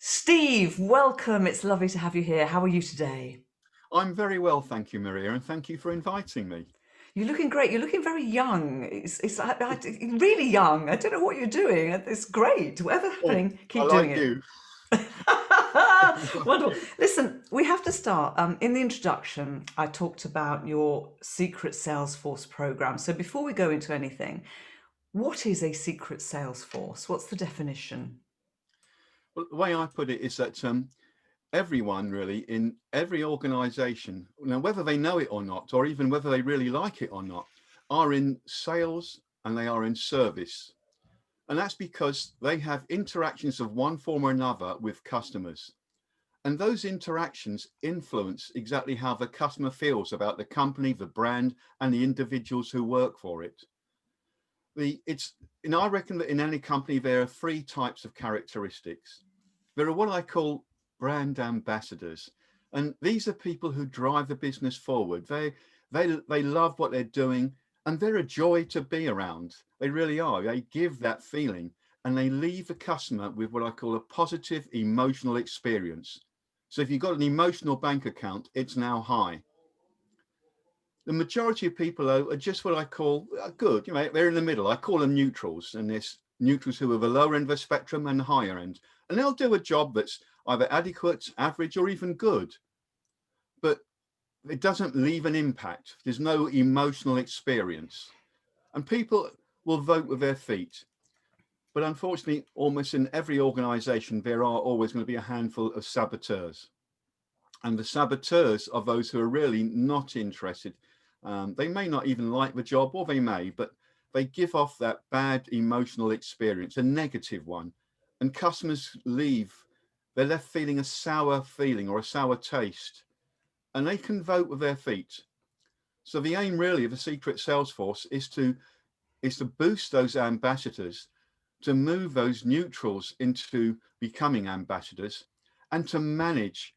Steve, welcome. It's lovely to have you here. How are you today? I'm very well, thank you, Maria, and thank you for inviting me. You're looking great. You're looking very young. Really young. I don't know what you're doing. It's great. Whatever's Oh, happening, I keep doing like it. you. Wonderful. Listen, we have to start. In the introduction, I talked about your Secret Salesforce program. So before we go into anything, what is a Secret Salesforce? What's the definition? Well, the way I put it is that everyone really in every organization, now whether they know it or not, or even whether they really like it or not, are in sales and they are in service. And that's because they have interactions of one form or another with customers. And those interactions influence exactly how the customer feels about the company, the brand, and the individuals who work for it. I reckon that in any company there are three types of characteristics. There are what I call brand ambassadors, and these are people who drive the business forward. They love what they're doing, and they're a joy to be around. They really are. They give that feeling, and they leave the customer with what I call a positive emotional experience. So if you've got an emotional bank account, it's now high. The majority of people are just what I call good. They're in the middle. I call them neutrals, and there's neutrals who are the lower end of the spectrum and the higher end, and they'll do a job that's either adequate, average, or even good, but it doesn't leave an impact. There's no emotional experience, and people will vote with their feet. But unfortunately, almost in every organization, there are always going to be a handful of saboteurs. And the saboteurs are those who are really not interested. They may not even like the job, or they may, but they give off that bad emotional experience, a negative one. And customers leave, they're left feeling a sour feeling or a sour taste, and they can vote with their feet. So the aim really of the Secret Salesforce is to boost those ambassadors, to move those neutrals into becoming ambassadors, and to manage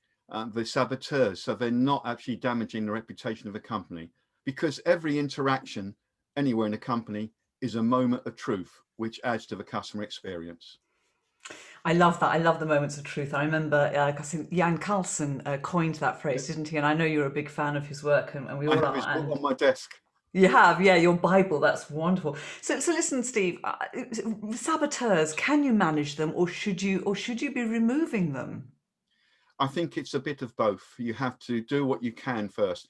the saboteurs so they're not actually damaging the reputation of the company. Because every interaction anywhere in a company is a moment of truth, which adds to the customer experience. I love that. I love the moments of truth. I remember, I think Jan Carlson coined that phrase, Yes, didn't he? And I know you're a big fan of his work, and we I all have his are. book And on my desk. you have, yeah, your Bible. That's wonderful. So listen, Steve. Saboteurs, can you manage them, or should you be removing them? I think it's a bit of both. You have to do what you can first.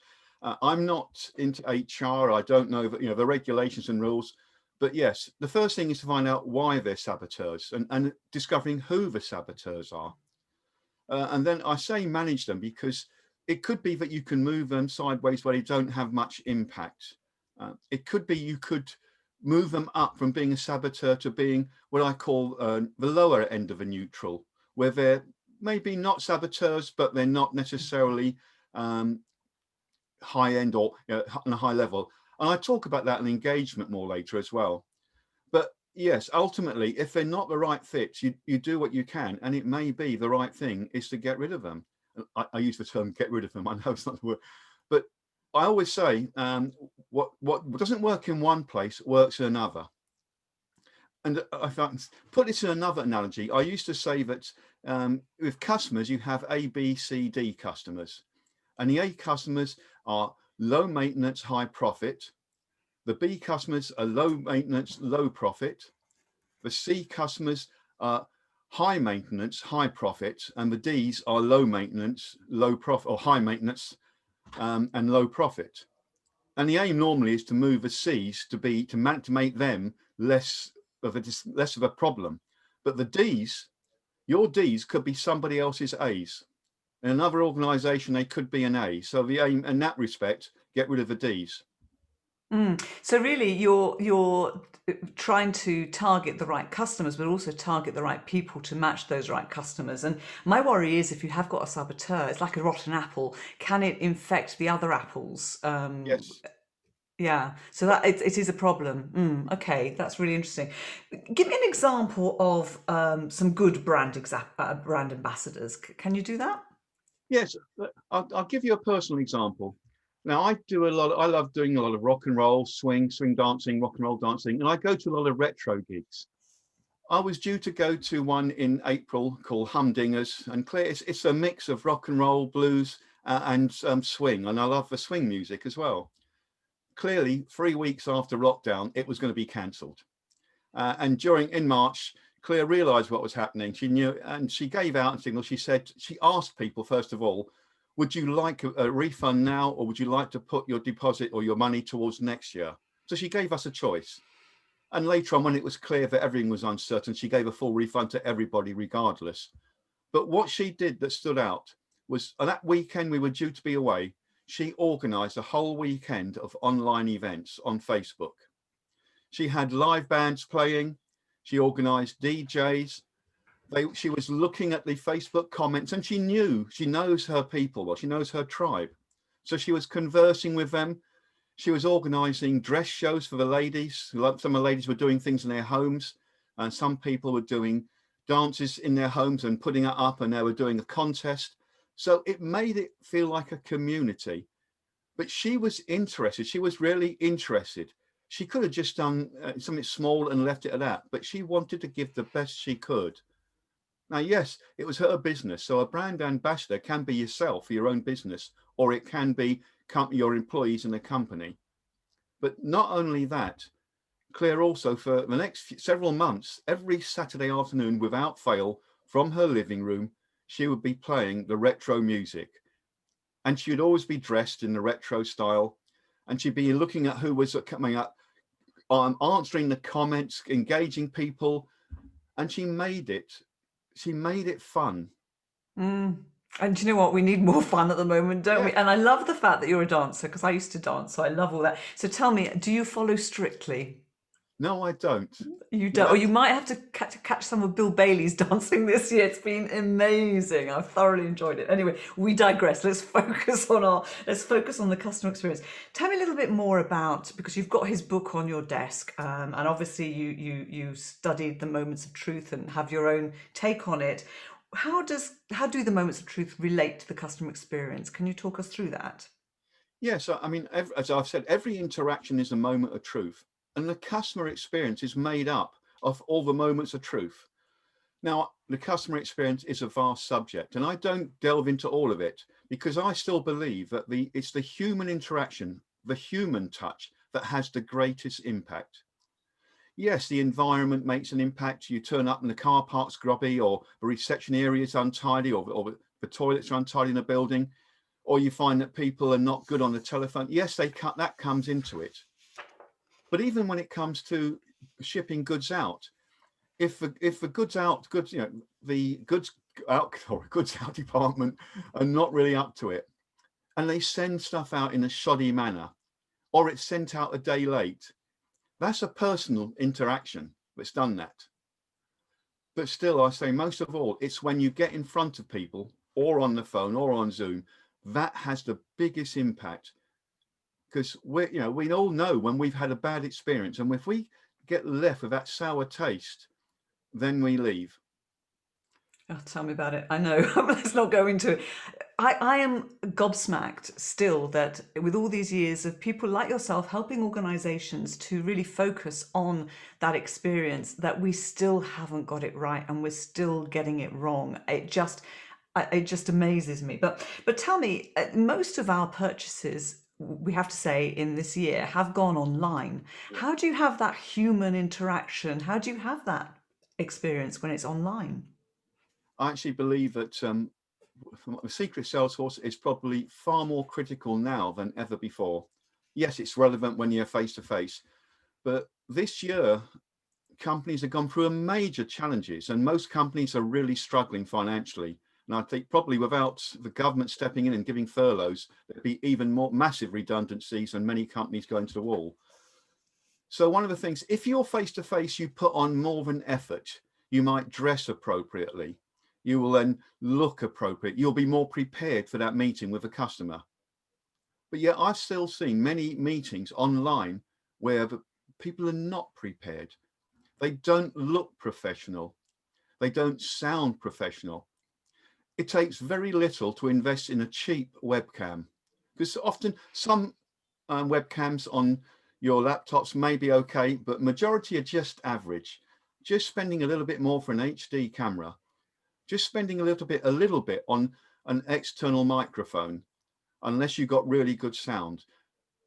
I'm not into HR. I don't know the regulations and rules, but yes, the first thing is to find out why they're saboteurs and discovering who the saboteurs are. And then I say manage them because it could be that you can move them sideways where they don't have much impact. It could be you could move them up from being a saboteur to being what I call the lower end of a neutral, where they're maybe not saboteurs, but they're not necessarily um, high end or on a high level. And I talk about that in engagement more later as well. But yes, ultimately, if they're not the right fit, you do what you can, and it may be the right thing is to get rid of them. I use the term "get rid of them." I know it's not the word, but I always say what doesn't work in one place works in another. And if I can put this in another analogy, I used to say that with customers, you have A, B, C, D customers, and the A customers are low maintenance, high profit. The B customers are low maintenance, low profit. The C customers are high maintenance, high profit, and the D's are low maintenance, low profit, or high maintenance and low profit. And the aim normally is to move the C's to make them less of a problem. But the D's, your D's could be somebody else's A's. In another organisation, they could be an A. So the aim in that respect, get rid of the D's. So really, you're trying to target the right customers, but also target the right people to match those right customers. And my worry is, if you have got a saboteur, it's like a rotten apple. Can it infect the other apples? Yes. Yeah. So that it is a problem. Okay, that's really interesting. Give me an example of some good brand ambassadors. Can you do that? Yes, I'll give you a personal example. Now, I love doing a lot of rock and roll, swing dancing, rock and roll dancing, and I go to a lot of retro gigs. I was due to go to one in April called Humdingers, and clear it's a mix of rock and roll, blues, and swing, and I love the swing music as well. Clearly, 3 weeks after lockdown, it was going to be cancelled. And in March, Claire realised what was happening. She knew, and she gave out a signal. She asked people, first of all, would you like a refund now, or would you like to put your deposit or your money towards next year? So she gave us a choice. And later on, when it was clear that everything was uncertain, she gave a full refund to everybody regardless. But what she did that stood out was, on that weekend we were due to be away, she organised a whole weekend of online events on Facebook. She had live bands playing. She organised DJs. She was looking at the Facebook comments, and she knows her people, well, she knows her tribe. So she was conversing with them. She was organising dress shows for the ladies. Some of the ladies were doing things in their homes, and some people were doing dances in their homes and putting it up, and they were doing a contest. So it made it feel like a community. But she was interested. She was really interested. She could have just done something small and left it at that, but she wanted to give the best she could. Now, yes, it was her business. So a brand ambassador can be yourself for your own business, or it can be your employees in the company. But not only that, Claire also, for the next several months, every Saturday afternoon without fail, from her living room, she would be playing the retro music. And she would always be dressed in the retro style. And she'd be looking at who was coming up, answering the comments, engaging people. And she made it fun. Mm. And do you know what? We need more fun at the moment, don't we? Yeah. And I love the fact that you're a dancer because I used to dance, so I love all that. So tell me, do you follow strictly? No, I don't. You No, don't, or you might have to catch some of Bill Bailey's dancing this year. It's been amazing. I've thoroughly enjoyed it. Anyway, we digress. Let's focus on the customer experience. Tell me a little bit more about, because you've got his book on your desk, and obviously you studied the moments of truth and have your own take on it. How do the moments of truth relate to the customer experience? Can you talk us through that? yeah. So, I mean, as I've said, every interaction is a moment of truth, and the customer experience is made up of all the moments of truth. Now, the customer experience is a vast subject, and I don't delve into all of it because I still believe that it's the human interaction, the human touch that has the greatest impact. Yes, the environment makes an impact. You turn up and the car park's grubby, or the reception area is untidy, or the toilets are untidy in a building, or you find that people are not good on the telephone. Yes, that comes into it. But even when it comes to shipping goods out, if the the goods out department are not really up to it, and they send stuff out in a shoddy manner, or it's sent out a day late, that's a personal interaction that's done that. But still, I say most of all, it's when you get in front of people, or on the phone, or on Zoom, that has the biggest impact. Because we all know when we've had a bad experience, and if we get left with that sour taste, then we leave. Oh, tell me about it. I know. Let's not go into it. I am gobsmacked still that with all these years of people like yourself helping organizations to really focus on that experience, that we still haven't got it right and we're still getting it wrong. It just amazes me. But tell me, most of our purchases, we have to say, in this year have gone online. How do you have that human interaction? How do you have that experience when it's online? I actually believe that the Secret Salesforce is probably far more critical now than ever before. Yes, it's relevant when you're face to face, but this year companies have gone through a major challenges, and most companies are really struggling financially. And I think probably without the government stepping in and giving furloughs, there'd be even more massive redundancies and many companies going to the wall. So one of the things, if you're face to face, you put on more of an effort. You might dress appropriately. You will then look appropriate. You'll be more prepared for that meeting with a customer. But yet I've still seen many meetings online where the people are not prepared. They don't look professional. They don't sound professional. It takes very little to invest in a cheap webcam, because often some webcams on your laptops may be okay, but majority are just average. just spending a little bit more for an HD camera, just spending a little bit on an external microphone, unless you've got really good sound.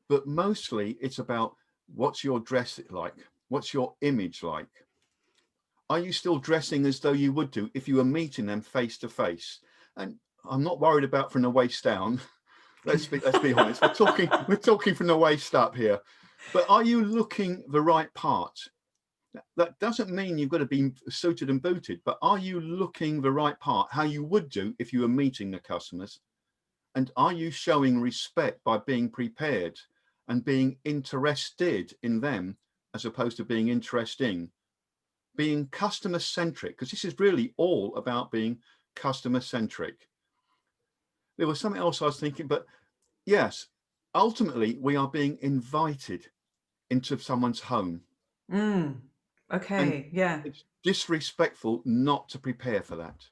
But mostly it's about, what's your dress like? What's your image like? Are you still dressing as though you would do if you were meeting them face to face? And I'm not worried about from the waist down. let's be honest. We're talking from the waist up here. But are you looking the right part? That doesn't mean you've got to be suited and booted, but are you looking the right part, how you would do if you were meeting the customers? And are you showing respect by being prepared and being interested in them, as opposed to being interesting? Being customer centric, because this is really all about being customer centric. There was something else I was thinking, but yes, ultimately we are being invited into someone's home, Mm. and Okay, yeah. it's disrespectful not to prepare for that.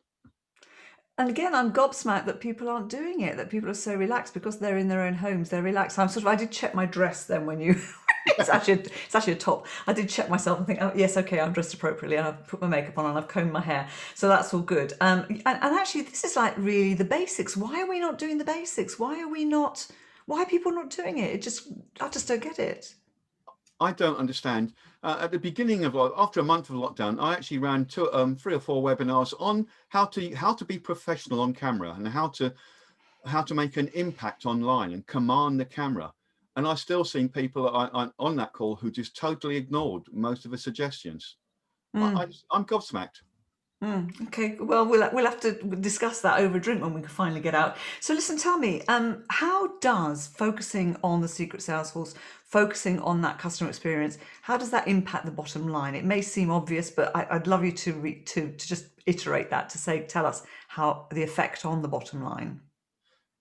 And again, I'm gobsmacked that people aren't doing it, that people are so relaxed because they're in their own homes, they're relaxed. I did check my dress then when you, it's actually a top. I did check myself and think, oh, yes, okay, I'm dressed appropriately and I've put my makeup on and I've combed my hair. So that's all good. And actually, this is like really the basics. Why are we not doing the basics? Why are people not doing it? I just don't get it. I don't understand. At the beginning of, after a month of lockdown, I actually ran 3 or 4 webinars on how to be professional on camera, and how to make an impact online and command the camera. And I've still seen people on that call who just totally ignored most of the suggestions. Mm. I'm gobsmacked. Okay, well, we'll have to discuss that over a drink when we can finally get out. So, listen, tell me, how does focusing on the secret sales force, focusing on that customer experience, how does that impact the bottom line? It may seem obvious, but I'd love you to just iterate that, to say, tell us how the effect on the bottom line.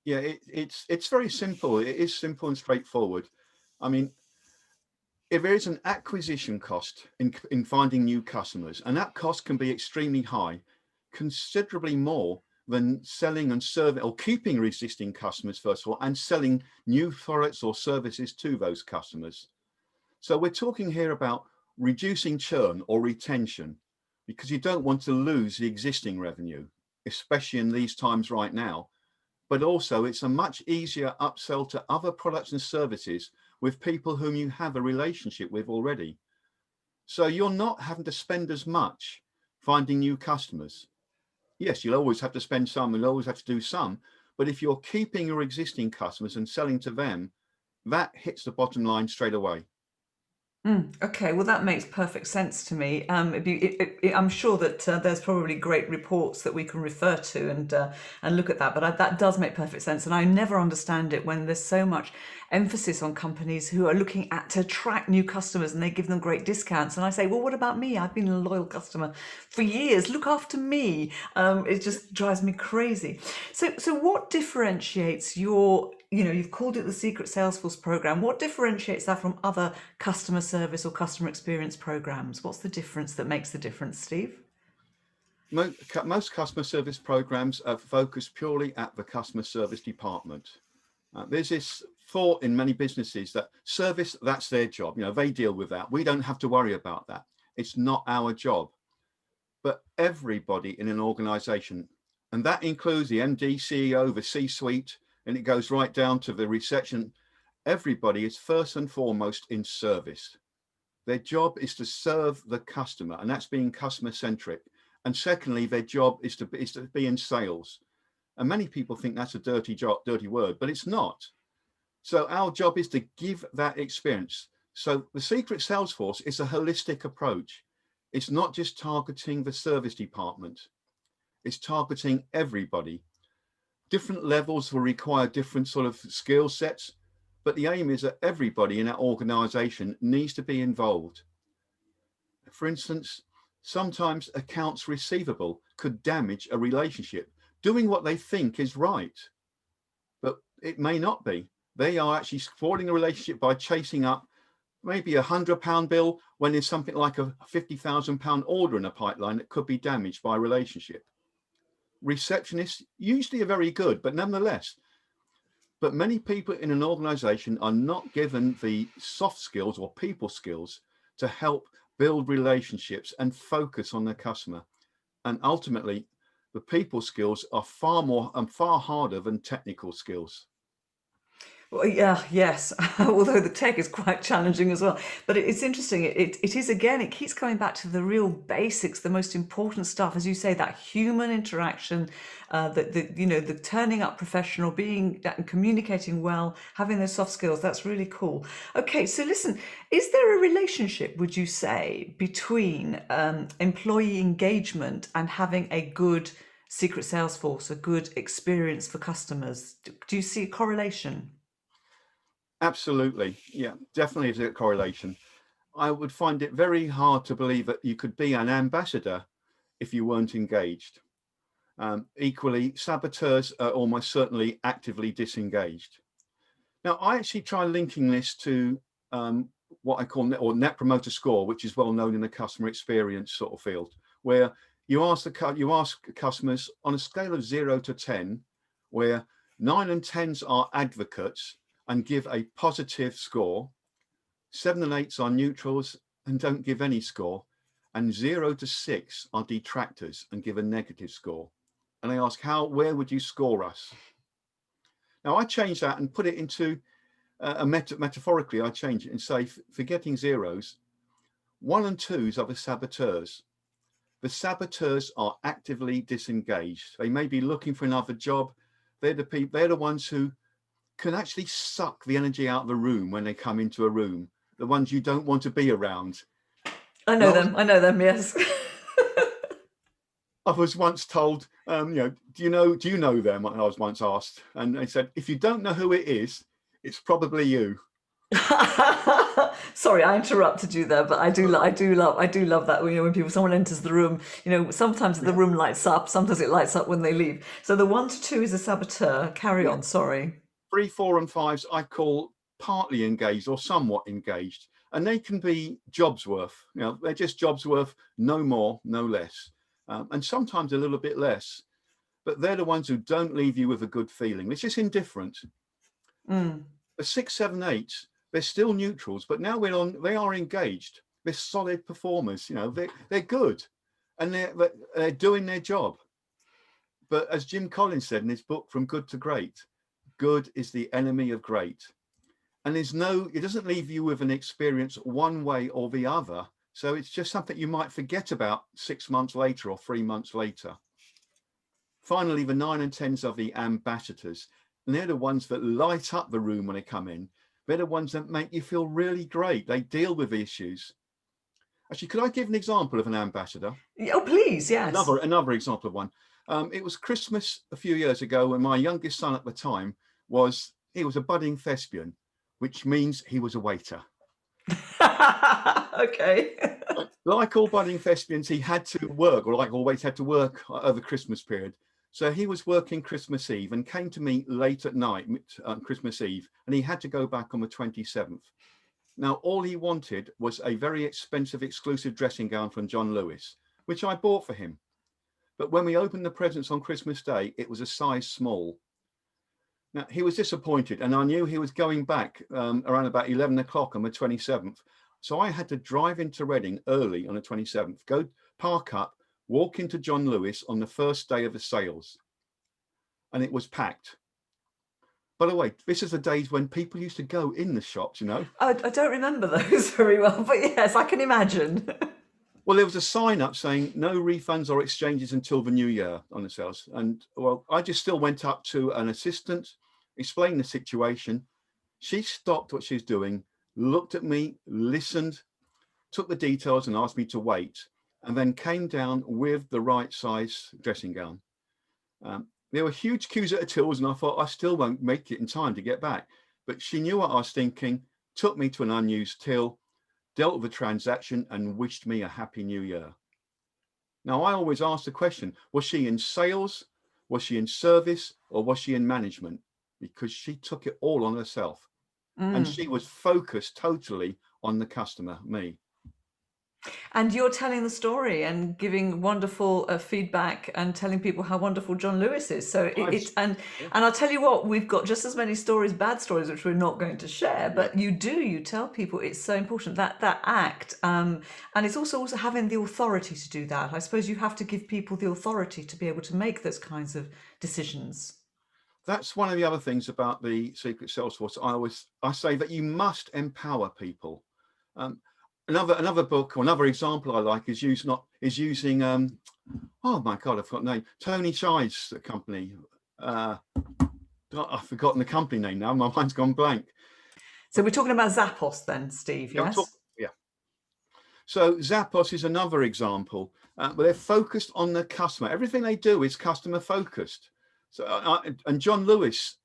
Yeah, it's very simple. It is simple and straightforward. I mean, if there is an acquisition cost in finding new customers, and that cost can be extremely high, considerably more than selling and serving or keeping existing customers, first of all, and selling new products or services to those customers. So we're talking here about reducing churn or retention, because you don't want to lose the existing revenue, especially in these times right now. But also it's a much easier upsell to other products and services with people whom you have a relationship with already. So you're not having to spend as much finding new customers. Yes, you'll always have to spend some, you'll always have to do some, but if you're keeping your existing customers and selling to them, that hits the bottom line straight away. Okay, well, that makes perfect sense to me. I'm sure that there's probably great reports that we can refer to and look at that. But that does make perfect sense, and I never understand it when there's so much emphasis on companies who are looking at to attract new customers and they give them great discounts. And I say, well, what about me? I've been a loyal customer for years. Look after me. It just drives me crazy. So what differentiates your, you've called it the Secret Salesforce program. What differentiates that from other customer service or customer experience programs? What's the difference that makes the difference, Steve? Most customer service programs are focused purely at the customer service department. There's this thought in many businesses that service, that's their job. They deal with that. We don't have to worry about that. It's not our job. But everybody in an organization, and that includes the MD, CEO, the C-suite, and it goes right down to the reception, everybody is first and foremost in service. Their job is to serve the customer, and that's being customer centric. And secondly, their job is to be in sales. And many people think that's a dirty word, but it's not. So our job is to give that experience. So the Secret Salesforce is a holistic approach. It's not just targeting the service department. It's targeting everybody. Different levels will require different sort of skill sets, but the aim is that everybody in our organization needs to be involved. For instance, sometimes accounts receivable could damage a relationship, doing what they think is right, but it may not be. They are actually spoiling a relationship by chasing up maybe £100 bill when there's something like a £50,000 order in a pipeline that could be damaged by a relationship. Receptionists usually are very good, but nonetheless, but many people in an organization are not given the soft skills or people skills to help build relationships, and focus on the customer. And ultimately, the people skills are far more and far harder than technical skills. Well, yeah, yes. Although the tech is quite challenging as well. But it's interesting. It is, again, it keeps coming back to the real basics, the most important stuff. As you say, that human interaction, the turning up professional, being and communicating well, having those soft skills. That's really cool. Okay, so listen, is there a relationship, would you say, between employee engagement and having a good Secret Salesforce, a good experience for customers? Do you see a correlation? Absolutely. Yeah, definitely is a correlation. I would find it very hard to believe that you could be an ambassador if you weren't engaged. Equally, saboteurs are almost certainly actively disengaged. Now, I actually try linking this to what I call net promoter score, which is well known in the customer experience sort of field, where you ask customers on a scale of 0 to 10, where 9 and 10s are advocates and give a positive score, 7 and 8s are neutrals and don't give any score, and 0 to 6 are detractors and give a negative score. And I ask, where would you score us? Now I change that and put it into metaphorically. I change it and say, forgetting zeros, 1 and 2s are the saboteurs. The saboteurs are actively disengaged. They may be looking for another job. They're the ones who can actually suck the energy out of the room when they come into a room. The ones you don't want to be around. I And know them. I know them. Yes. I was once told, do you know them? I was once asked, and they said, if you don't know who it is, it's probably you. Sorry, I interrupted you there, but I do love that. When people, someone enters the room, sometimes the Yeah. room lights up, sometimes it lights up when they leave. So the 1 to 2 is a saboteur. Carry Yeah. on. Sorry. 3, 4, and 5s I call partly engaged or somewhat engaged, and they can be jobs worth. They're just jobs worth, no more, no less, and sometimes a little bit less. But they're the ones who don't leave you with a good feeling. It's just indifferent. Mm. The 6, 7, 8s, they're still neutrals, but now they are engaged. They're solid performers. They're good, and they're doing their job. But as Jim Collins said in his book From Good to Great, good is the enemy of great. And it doesn't leave you with an experience one way or the other. So it's just something you might forget about 6 months later or 3 months later. Finally, the 9 and 10s are the ambassadors, and they're the ones that light up the room when they come in. They're the ones that make you feel really great. They deal with the issues. Actually, could I give an example of an ambassador? Oh, please, yes. Another example of one. It was Christmas a few years ago when my youngest son at the time was a budding thespian, which means he was a waiter. Okay. Like all budding thespians, he had to work, or like always had to work over Christmas period. So he was working Christmas Eve and came to me late at night on Christmas Eve, and he had to go back on the 27th. Now, all he wanted was a very expensive, exclusive dressing gown from John Lewis, which I bought for him. But when we opened the presents on Christmas Day, it was a size small. Now, he was disappointed, and I knew he was going back around about 11 o'clock on the 27th. So I had to drive into Reading early on the 27th, go park up, walk into John Lewis on the first day of the sales. And it was packed. By the way, this is the days when people used to go in the shops, I don't remember those very well, but yes, I can imagine. Well, there was a sign up saying no refunds or exchanges until the new year on the sales. And well, I just still went up to an assistant, explained the situation. She stopped what she was doing, looked at me, listened, took the details and asked me to wait, and then came down with the right size dressing gown. There were huge queues at the tills, and I thought I still won't make it in time to get back. But she knew what I was thinking, took me to an unused till, dealt with the transaction, and wished me a happy new year. Now, I always ask the question, was she in sales, was she in service, or was she in management? Because she took it all on herself. And Mm. she was focused totally on the customer, me. And you're telling the story and giving wonderful feedback and telling people how wonderful John Lewis is. So I've, it's yeah, and I'll tell you what, we've got just as many stories, bad stories, which we're not going to share. yeah. But you tell people it's so important that act, and it's also having the authority to do that. I suppose you have to give people the authority to be able to make those kinds of decisions. That's one of the other things about the Secret Salesforce. I say that you must empower people. Um, another book or another example I like is using oh my god, I've forgotten the name. Tony Chai's company. I've forgotten the company name now. My mind's gone blank. So we're talking about Zappos then, Steve. Yeah, Yes. yeah. So Zappos is another example, but they're focused on the customer. Everything they do is customer focused. So and John Lewis,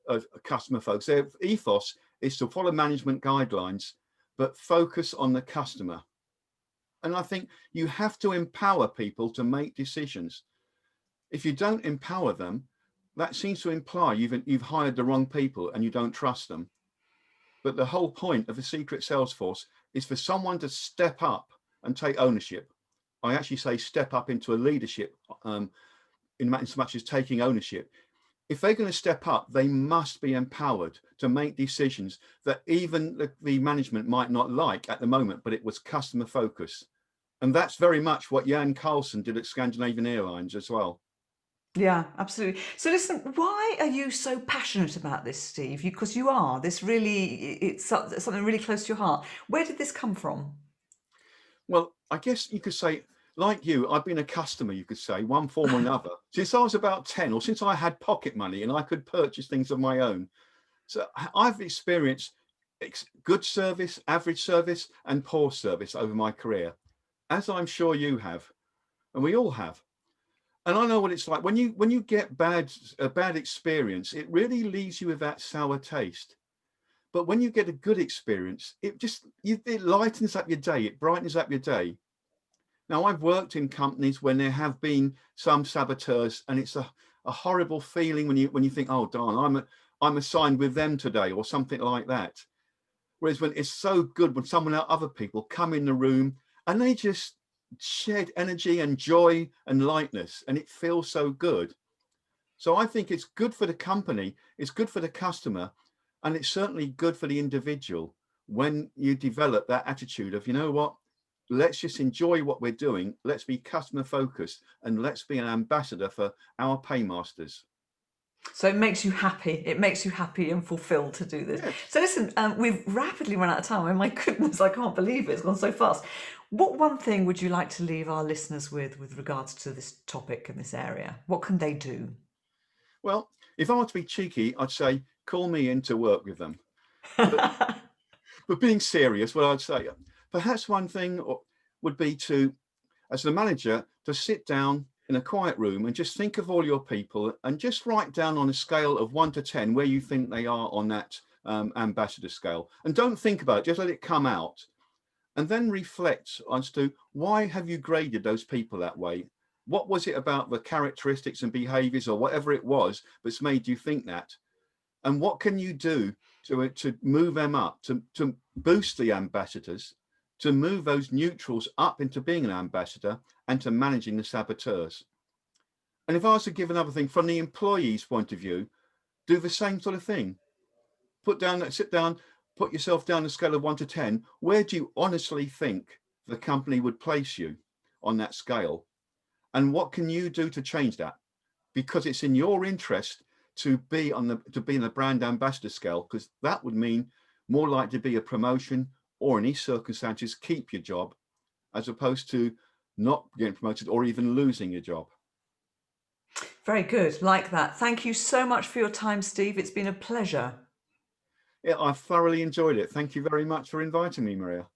customer focused, their ethos is to follow management guidelines, but focus on the customer. And I think you have to empower people to make decisions. If you don't empower them, that seems to imply you've hired the wrong people and you don't trust them. But the whole point of the Secret Salesforce is for someone to step up and take ownership. I actually say step up into a leadership, in as much as taking ownership. If they're going to step up, they must be empowered to make decisions that even the management might not like at the moment, but it was customer focused. And that's very much what Jan Carlson did at Scandinavian Airlines as well. Yeah, absolutely. So listen, why are you so passionate about this, Steve? Because you are. This really, it's something really close to your heart. Where did this come from? Well, I guess you could say, like you, I've been a customer, you could say, one form or another, since I was about 10, or since I had pocket money and I could purchase things of my own. So I've experienced good service, average service, and poor service over my career, as I'm sure you have, and we all have. And I know what it's like when you get a bad experience, it really leaves you with that sour taste. But when you get a good experience, it lightens up your day, it brightens up your day. Now, I've worked in companies when there have been some saboteurs, and it's a horrible feeling when you think, oh darn, I'm assigned with them today, or something like that. Whereas when it's so good when other people come in the room and they just shed energy and joy and lightness, and it feels so good. So I think it's good for the company, it's good for the customer, and it's certainly good for the individual when you develop that attitude of, you know what, let's just enjoy what we're doing, let's be customer focused, and let's be an ambassador for our paymasters. So it makes you happy. It makes you happy and fulfilled to do this. Yes. So listen, we've rapidly run out of time. Oh my goodness, I can't believe it. It's gone so fast. What one thing would you like to leave our listeners with regards to this topic and this area? What can they do? Well, if I were to be cheeky, I'd say call me in to work with them. But but being serious, what I'd say, perhaps one thing would be to, as the manager, to sit down in a quiet room and just think of all your people and just write down on a scale of 1 to 10 where you think they are on that ambassador scale. And don't think about it, just let it come out. And then reflect as to why have you graded those people that way? What was it about the characteristics and behaviors or whatever it was that's made you think that? And what can you do to move them up, to boost the ambassadors, to move those neutrals up into being an ambassador and to managing the saboteurs? And if I was to give another thing from the employee's point of view, do the same sort of thing. Sit down, put yourself down the scale of 1 to 10. Where do you honestly think the company would place you on that scale? And what can you do to change that? Because it's in your interest to be in the brand ambassador scale, because that would mean more likely to be a promotion, or in these circumstances, keep your job, as opposed to not getting promoted or even losing your job. Very good. Like that. Thank you so much for your time, Steve. It's been a pleasure. Yeah, I've thoroughly enjoyed it. Thank you very much for inviting me, Maria.